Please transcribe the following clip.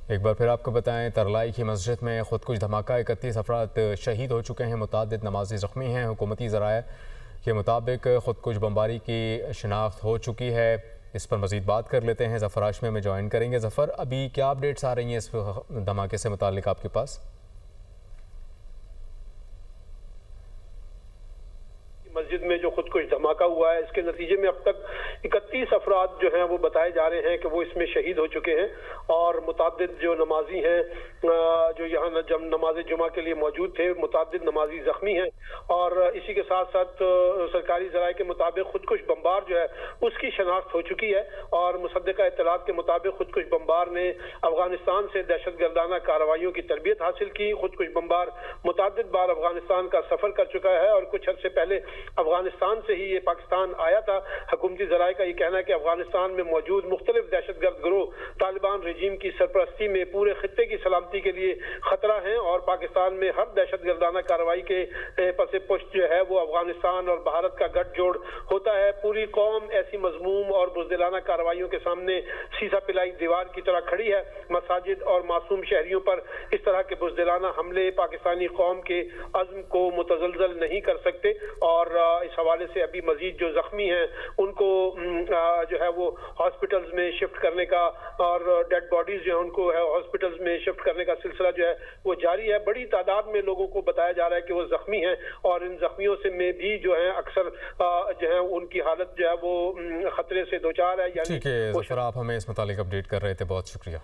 ایک بار پھر آپ کو بتائیں، ترلائی کی مسجد میں خودکش دھماکہ، 31 افراد شہید ہو چکے ہیں، متعدد نمازی زخمی ہیں۔ حکومتی ذرائع کے مطابق خودکش بمباری کی شناخت ہو چکی ہے۔ اس پر مزید بات کر لیتے ہیں، ظفر ہاشمی میں جوائن کریں گے۔ ظفر، ابھی کیا اپڈیٹس آ رہی ہیں اس دھماکے سے متعلق آپ کے پاس؟ مسجد میں جو خودکش دھماکہ ہوا ہے، اس کے نتیجے میں اب تک 31 افراد جو ہیں وہ بتائے جا رہے ہیں کہ وہ اس میں شہید ہو چکے ہیں، اور متعدد جو نمازی ہیں جو یہاں جب نماز جمعہ کے لیے موجود تھے، متعدد نمازی زخمی ہیں۔ اور اسی کے ساتھ ساتھ سرکاری ذرائع کے مطابق خودکش بمبار جو ہے اس کی شناخت ہو چکی ہے، اور مصدقہ اطلاعات کے مطابق خودکش بمبار نے افغانستان سے دہشت گردانہ کارروائیوں کی تربیت حاصل کی۔ خودکش بمبار متعدد بار افغانستان کا سفر کر چکا ہے، اور کچھ عرصے پہلے افغانستان سے ہی یہ پاکستان آیا تھا۔ حکومتی ذرائع کا یہ کہنا ہے کہ افغانستان میں موجود مختلف دہشت گرد گروہ طالبان رجیم کی سرپرستی میں پورے خطے کی سلامتی کے لیے خطرہ ہیں، اور پاکستان میں ہر دہشت گردانہ کارروائی کے پس پشت جو ہے وہ افغانستان اور بھارت کا گٹھ جوڑ ہوتا ہے۔ پوری قوم ایسی مذموم اور بزدلانہ کارروائیوں کے سامنے سیسا پلائی دیوار کی طرح کھڑی ہے۔ مساجد اور معصوم شہریوں پر اس طرح کے بزدلانہ حملے پاکستانی قوم کے عزم کو متزلزل نہیں کر سکتے، اور اس حوالے سے ابھی مزید جو زخمی ہیں ان کو جو ہے وہ ہاسپٹلز میں شفٹ کرنے کا، اور ڈیڈ باڈیز جو ہیں ان کو ہاسپٹلز میں شفٹ کرنے کا سلسلہ جو ہے وہ جاری ہے۔ بڑی تعداد میں لوگوں کو بتایا جا رہا ہے کہ وہ زخمی ہیں، اور ان زخمیوں سے میں بھی جو ہیں اکثر جو ہے ان کی حالت جو ہے وہ خطرے سے دوچار ہے۔ ٹھیک ہے ظفر، آپ ہمیں اس متعلق اپڈیٹ کر رہے تھے، بہت شکریہ۔